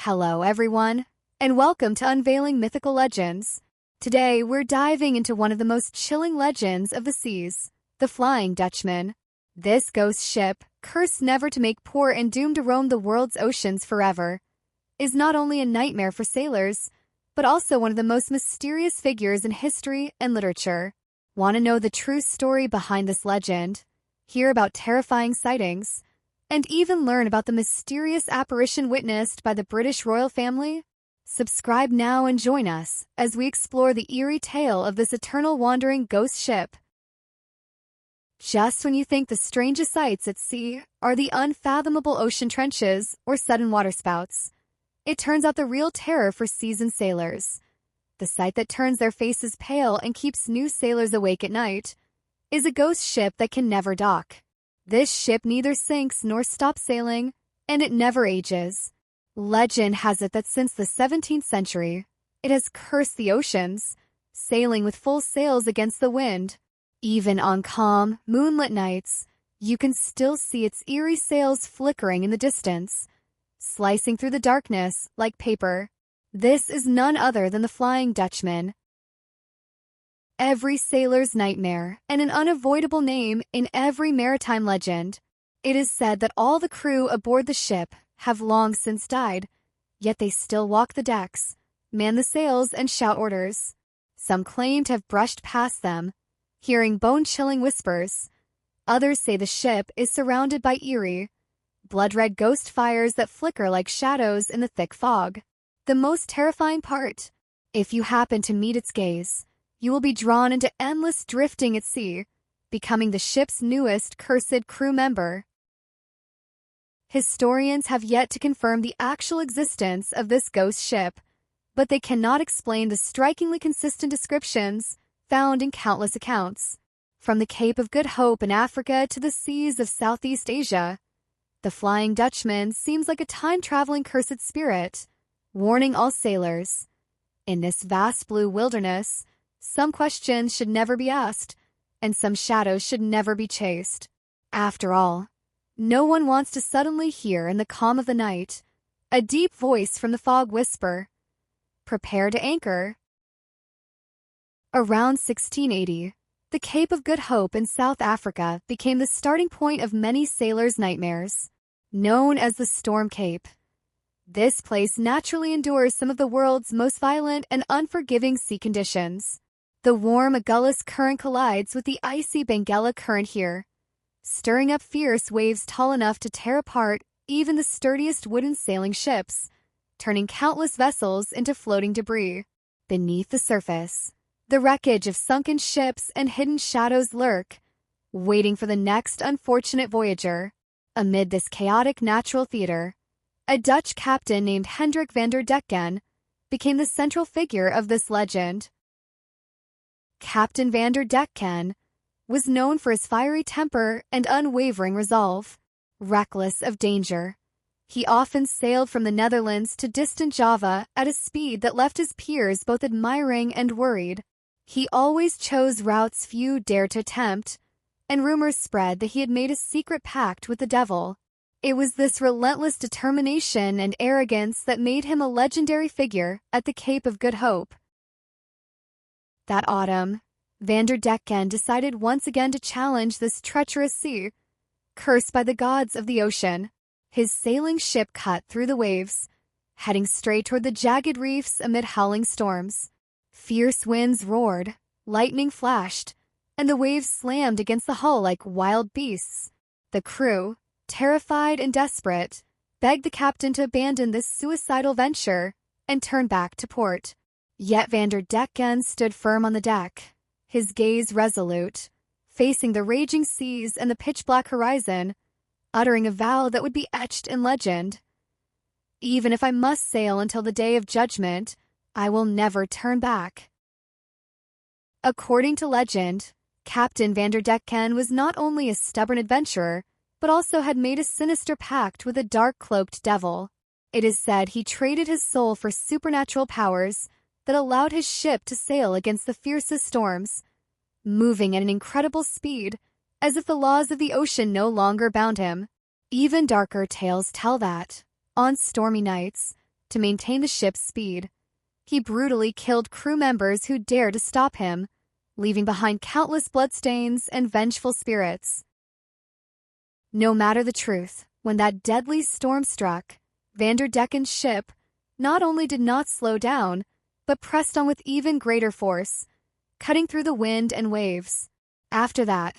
Hello everyone, and welcome to Unveiling Mythical Legends. Today we're diving into one of the most chilling legends of the seas, the Flying Dutchman. This ghost ship, cursed never to make port and doomed to roam the world's oceans forever, is not only a nightmare for sailors, but also one of the most mysterious figures in history and literature. Want to know the true story behind this legend? Hear about terrifying sightings? And even learn about the mysterious apparition witnessed by the British royal family? Subscribe now and join us as we explore the eerie tale of this eternal wandering ghost ship. Just when you think the strangest sights at sea are the unfathomable ocean trenches or sudden waterspouts, it turns out the real terror for seasoned sailors, the sight that turns their faces pale and keeps new sailors awake at night, is a ghost ship that can never dock. This ship neither sinks nor stops sailing, and it never ages. Legend has it that since the 17th century, it has cursed the oceans, sailing with full sails against the wind. Even on calm, moonlit nights, you can still see its eerie sails flickering in the distance, slicing through the darkness like paper. This is none other than the Flying Dutchman. Every sailor's nightmare, and an unavoidable name in every maritime legend. It is said that all the crew aboard the ship have long since died, yet they still walk the decks, man the sails, and shout orders. Some claim to have brushed past them, hearing bone-chilling whispers. Others say the ship is surrounded by eerie, blood-red ghost fires that flicker like shadows in the thick fog. The most terrifying part, if you happen to meet its gaze, you will be drawn into endless drifting at sea, becoming the ship's newest cursed crew member. Historians have yet to confirm the actual existence of this ghost ship, but they cannot explain the strikingly consistent descriptions found in countless accounts. From the Cape of Good Hope in Africa to the seas of Southeast Asia, the Flying Dutchman seems like a time-traveling cursed spirit, warning all sailors. In this vast blue wilderness, some questions should never be asked, and some shadows should never be chased. After all, no one wants to suddenly hear in the calm of the night a deep voice from the fog whisper, "Prepare to anchor." Around 1680, the Cape of Good Hope in South Africa became the starting point of many sailors' nightmares. Known as the Storm Cape, this place naturally endures some of the world's most violent and unforgiving sea conditions. The warm Agulhas current collides with the icy Benguela current here, stirring up fierce waves tall enough to tear apart even the sturdiest wooden sailing ships, turning countless vessels into floating debris. Beneath the surface, the wreckage of sunken ships and hidden shadows lurk, waiting for the next unfortunate voyager. Amid this chaotic natural theater, a Dutch captain named Captain Van der Decken became the central figure of this legend. Captain Van der Decken was known for his fiery temper and unwavering resolve. Reckless of danger, he often sailed from the Netherlands to distant Java at a speed that left his peers both admiring and worried. He always chose routes few dared to attempt, and rumors spread that he had made a secret pact with the devil. It was this relentless determination and arrogance that made him a legendary figure at the Cape of Good Hope. That autumn, Van der Decken decided once again to challenge this treacherous sea, cursed by the gods of the ocean. His sailing ship cut through the waves, heading straight toward the jagged reefs amid howling storms. Fierce winds roared, lightning flashed, and the waves slammed against the hull like wild beasts. The crew, terrified and desperate, begged the captain to abandon this suicidal venture and turn back to port. Yet Van der Decken stood firm on the deck, his gaze resolute, facing the raging seas and the pitch-black horizon, uttering a vow that would be etched in legend. "Even if I must sail until the day of judgment, I will never turn back." According to legend, Captain Van der Decken was not only a stubborn adventurer, but also had made a sinister pact with a dark-cloaked devil. It is said he traded his soul for supernatural powers that allowed his ship to sail against the fiercest storms, moving at an incredible speed, as if the laws of the ocean no longer bound him. Even darker tales tell that, on stormy nights, to maintain the ship's speed. He brutally killed crew members who dared to stop him, leaving behind countless bloodstains and vengeful spirits. No matter the truth, when that deadly storm struck, Van der Decken's ship not only did not slow down, but pressed on with even greater force, cutting through the wind and waves. After that,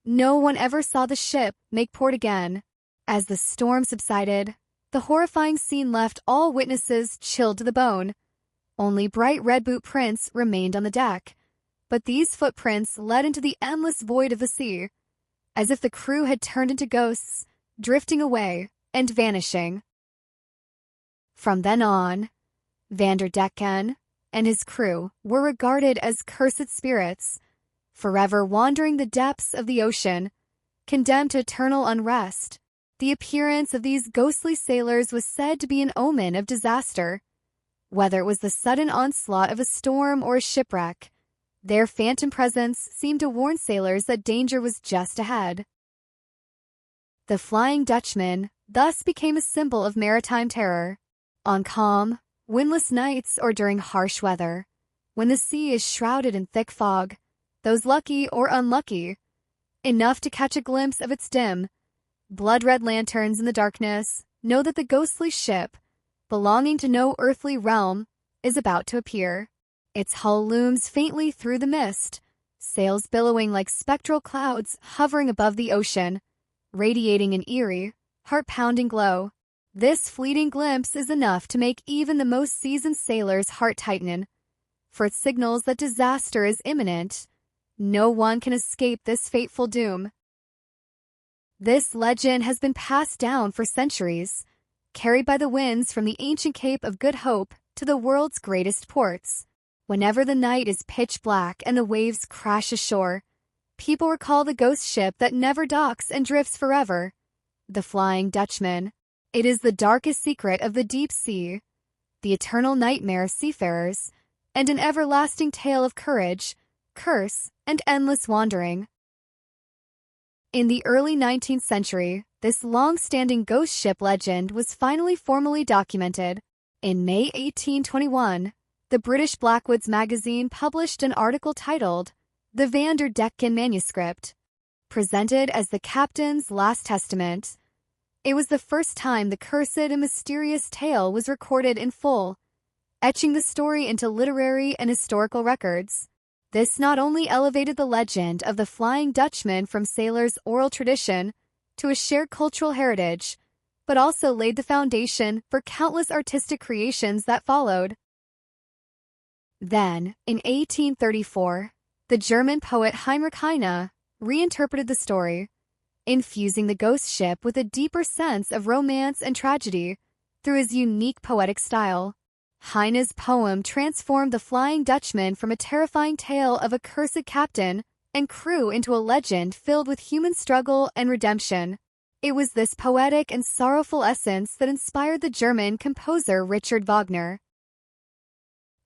no one ever saw the ship make port again. As the storm subsided, the horrifying scene left all witnesses chilled to the bone. Only bright red boot prints remained on the deck, but these footprints led into the endless void of the sea, as if the crew had turned into ghosts, drifting away and vanishing. From then on, Van der Decken and his crew were regarded as cursed spirits, forever wandering the depths of the ocean, condemned to eternal unrest. The appearance of these ghostly sailors was said to be an omen of disaster. Whether it was the sudden onslaught of a storm or a shipwreck, their phantom presence seemed to warn sailors that danger was just ahead. The Flying Dutchman thus became a symbol of maritime terror. On calm, windless nights or during harsh weather, when the sea is shrouded in thick fog, those lucky or unlucky enough to catch a glimpse of its dim, blood-red lanterns in the darkness know that the ghostly ship, belonging to no earthly realm, is about to appear. Its hull looms faintly through the mist, sails billowing like spectral clouds hovering above the ocean, radiating an eerie, heart-pounding glow. This fleeting glimpse is enough to make even the most seasoned sailor's heart tighten, for it signals that disaster is imminent. No one can escape this fateful doom. This legend has been passed down for centuries, carried by the winds from the ancient Cape of Good Hope to the world's greatest ports. Whenever the night is pitch black and the waves crash ashore, people recall the ghost ship that never docks and drifts forever, the Flying Dutchman. It is the darkest secret of the deep sea, the eternal nightmare of seafarers, and an everlasting tale of courage, curse, and endless wandering. In the early 19th century, this long-standing ghost ship legend was finally formally documented. In May 1821, the British Blackwoods magazine published an article titled The Van der Decken Manuscript, presented as the captain's last testament. It was the first time the cursed and mysterious tale was recorded in full, etching the story into literary and historical records. This not only elevated the legend of the Flying Dutchman from sailors' oral tradition to a shared cultural heritage, but also laid the foundation for countless artistic creations that followed. Then, in 1834, the German poet Heinrich Heine reinterpreted the story, infusing the ghost ship with a deeper sense of romance and tragedy through his unique poetic style. Heine's poem transformed the Flying Dutchman from a terrifying tale of a cursed captain and crew into a legend filled with human struggle and redemption. It was this poetic and sorrowful essence that inspired the German composer Richard Wagner.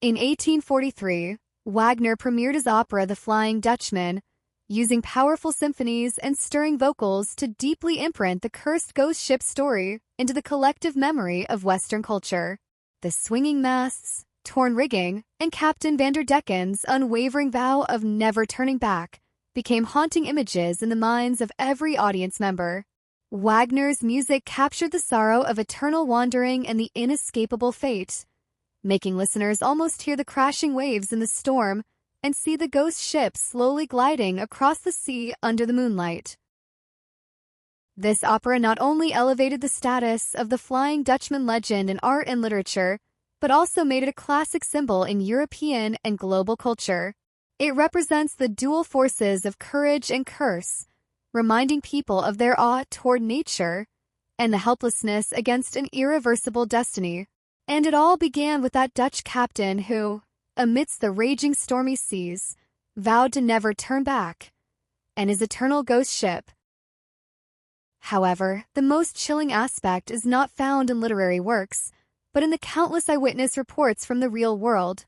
In 1843, Wagner premiered his opera The Flying Dutchman, using powerful symphonies and stirring vocals to deeply imprint the cursed ghost ship story into the collective memory of Western culture. The swinging masts, torn rigging, and Captain Van der Decken's unwavering vow of never turning back became haunting images in the minds of every audience member. Wagner's music captured the sorrow of eternal wandering and the inescapable fate, making listeners almost hear the crashing waves in the storm and see the ghost ship slowly gliding across the sea under the moonlight. This opera not only elevated the status of the Flying Dutchman legend in art and literature, but also made it a classic symbol in European and global culture. It represents the dual forces of courage and curse, reminding people of their awe toward nature and the helplessness against an irreversible destiny. And it all began with that Dutch captain who, amidst the raging stormy seas, vowed to never turn back, and his eternal ghost ship. However, the most chilling aspect is not found in literary works, but in the countless eyewitness reports from the real world.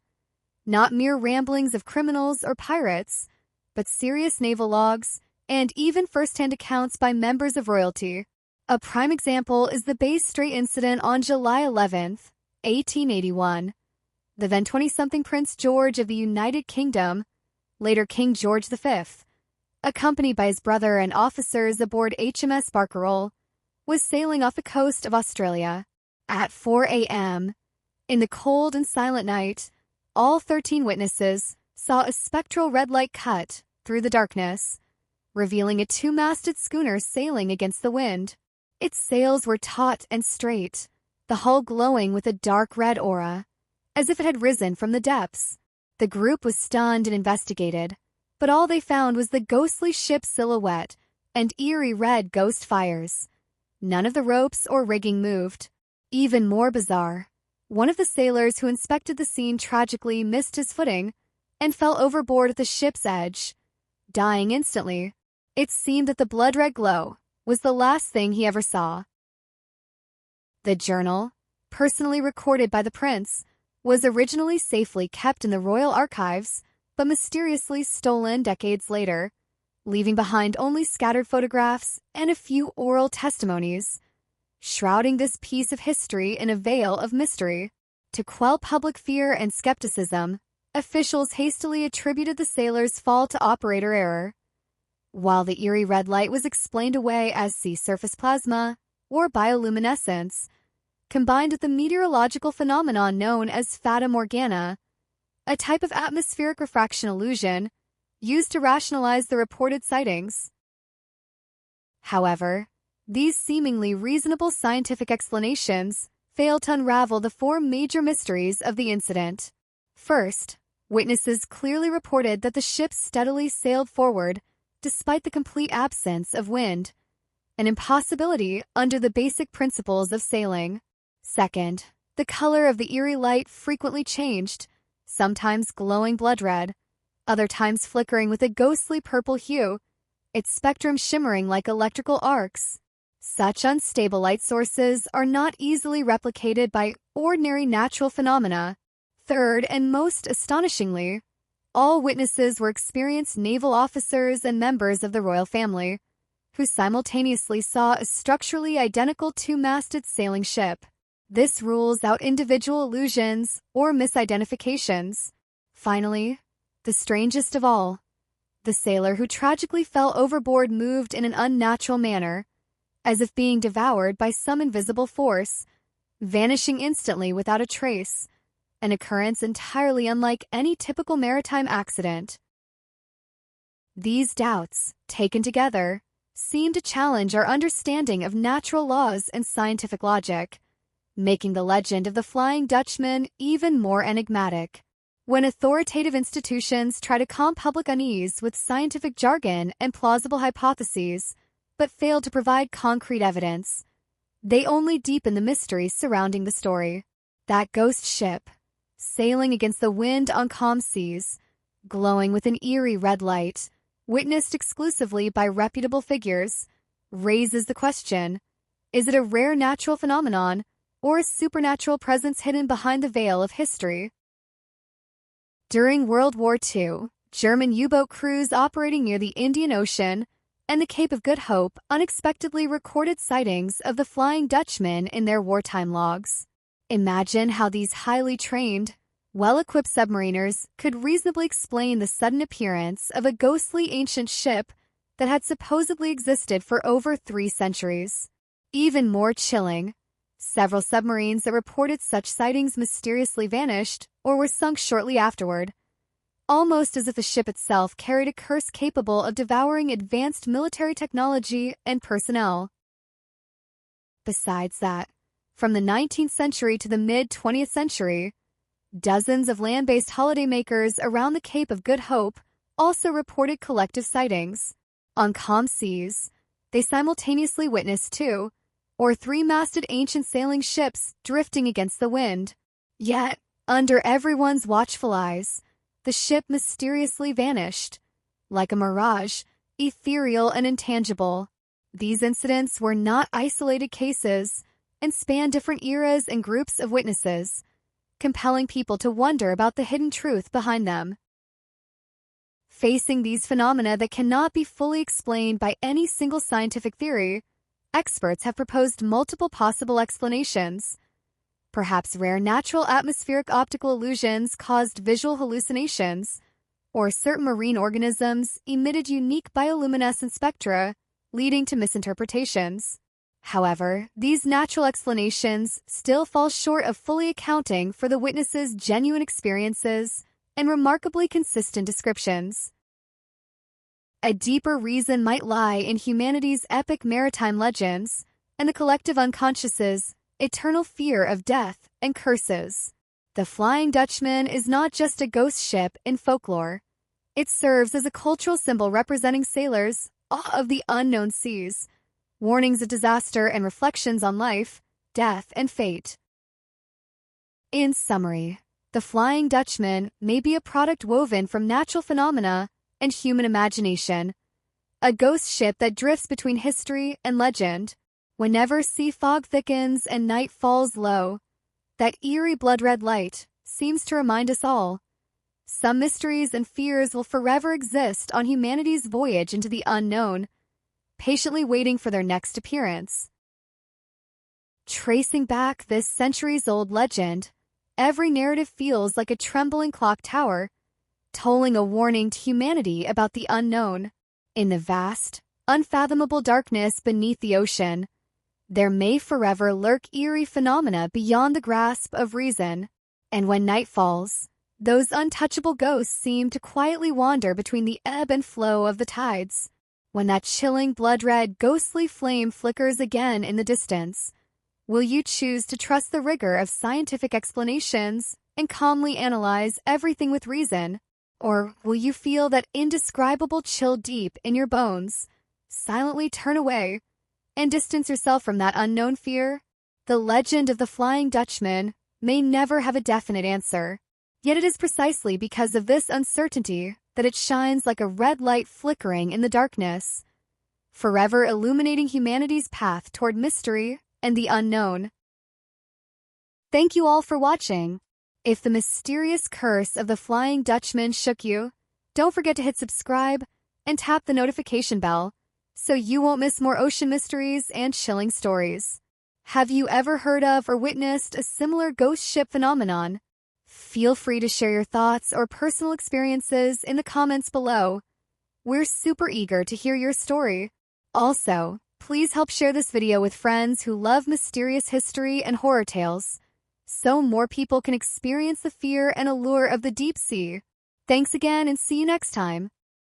Not mere ramblings of criminals or pirates, but serious naval logs and even first-hand accounts by members of royalty. A prime example is the Bay Strait incident on July 11th, 1881, the then 20-something Prince George of the United Kingdom, later King George V, accompanied by his brother and officers aboard HMS Barcarolle, was sailing off the coast of Australia. At 4 a.m., in the cold and silent night, all 13 witnesses saw a spectral red light cut through the darkness, revealing a two-masted schooner sailing against the wind. Its sails were taut and straight, the hull glowing with a dark red aura, as if it had risen from the depths. The group was stunned and investigated, but all they found was the ghostly ship's silhouette and eerie red ghost fires. None of the ropes or rigging moved. Even more bizarre, one of the sailors who inspected the scene tragically missed his footing and fell overboard at the ship's edge, dying instantly. It seemed that the blood-red glow was the last thing he ever saw. The journal, personally recorded by the prince, was originally safely kept in the royal archives, but mysteriously stolen decades later, leaving behind only scattered photographs and a few oral testimonies, shrouding this piece of history in a veil of mystery. To quell public fear and skepticism, officials hastily attributed the sailor's fall to operator error, while the eerie red light was explained away as sea surface plasma or bioluminescence, combined with the meteorological phenomenon known as fata morgana, a type of atmospheric refraction illusion used to rationalize the reported sightings. However, these seemingly reasonable scientific explanations fail to unravel the four major mysteries of the incident. First, witnesses clearly reported that the ship steadily sailed forward despite the complete absence of wind, an impossibility under the basic principles of sailing. Second, the color of the eerie light frequently changed, sometimes glowing blood red, other times flickering with a ghostly purple hue, its spectrum shimmering like electrical arcs. Such unstable light sources are not easily replicated by ordinary natural phenomena. Third, and most astonishingly, all witnesses were experienced naval officers and members of the royal family, who simultaneously saw a structurally identical two-masted sailing ship. This rules out individual illusions or misidentifications. Finally, the strangest of all, the sailor who tragically fell overboard moved in an unnatural manner, as if being devoured by some invisible force, vanishing instantly without a trace, an occurrence entirely unlike any typical maritime accident. These doubts, taken together, seem to challenge our understanding of natural laws and scientific logic, making the legend of the Flying Dutchman even more enigmatic. When authoritative institutions try to calm public unease with scientific jargon and plausible hypotheses, but fail to provide concrete evidence, they only deepen the mystery surrounding the story. That ghost ship, sailing against the wind on calm seas, glowing with an eerie red light, witnessed exclusively by reputable figures, raises the question, is it a rare natural phenomenon or a supernatural presence hidden behind the veil of history? During World War II, German U-boat crews operating near the Indian Ocean and the Cape of Good Hope unexpectedly recorded sightings of the Flying Dutchman in their wartime logs. Imagine how these highly trained, well-equipped submariners could reasonably explain the sudden appearance of a ghostly ancient ship that had supposedly existed for over 3 centuries. Even more chilling, several submarines that reported such sightings mysteriously vanished or were sunk shortly afterward, almost as if the ship itself carried a curse capable of devouring advanced military technology and personnel. Besides that, from the 19th century to the mid-20th century, dozens of land-based holidaymakers around the Cape of Good Hope also reported collective sightings. On calm seas, they simultaneously witnessed 2 or 3-masted ancient sailing ships drifting against the wind. Yet, under everyone's watchful eyes, the ship mysteriously vanished, like a mirage, ethereal and intangible. These incidents were not isolated cases and spanned different eras and groups of witnesses, compelling people to wonder about the hidden truth behind them. Facing these phenomena that cannot be fully explained by any single scientific theory, experts have proposed multiple possible explanations. Perhaps rare natural atmospheric optical illusions caused visual hallucinations, or certain marine organisms emitted unique bioluminescent spectra, leading to misinterpretations. However, these natural explanations still fall short of fully accounting for the witnesses' genuine experiences and remarkably consistent descriptions. A deeper reason might lie in humanity's epic maritime legends and the collective unconscious's eternal fear of death and curses. The Flying Dutchman is not just a ghost ship in folklore. It serves as a cultural symbol representing sailors' awe of the unknown seas, warnings of disaster and reflections on life, death, and fate. In summary, the Flying Dutchman may be a product woven from natural phenomena and human imagination, a ghost ship that drifts between history and legend. Whenever sea fog thickens and night falls low, that eerie blood-red light seems to remind us all. Some mysteries and fears will forever exist on humanity's voyage into the unknown, patiently waiting for their next appearance. Tracing back this centuries-old legend, every narrative feels like a trembling clock tower, tolling a warning to humanity about the unknown. In the vast, unfathomable darkness beneath the ocean, there may forever lurk eerie phenomena beyond the grasp of reason. And when night falls, those untouchable ghosts seem to quietly wander between the ebb and flow of the tides. When that chilling blood-red ghostly flame flickers again in the distance, will you choose to trust the rigor of scientific explanations and calmly analyze everything with reason? Or will you feel that indescribable chill deep in your bones, silently turn away, and distance yourself from that unknown fear? The legend of the Flying Dutchman may never have a definite answer, yet it is precisely because of this uncertainty that it shines like a red light flickering in the darkness, forever illuminating humanity's path toward mystery and the unknown. Thank you all for watching. If the mysterious curse of the Flying Dutchman shook you, don't forget to hit subscribe and tap the notification bell so you won't miss more ocean mysteries and chilling stories. Have you ever heard of or witnessed a similar ghost ship phenomenon? Feel free to share your thoughts or personal experiences in the comments below. We're super eager to hear your story. Also, please help share this video with friends who love mysterious history and horror tales, so more people can experience the fear and allure of the deep sea. Thanks again and see you next time.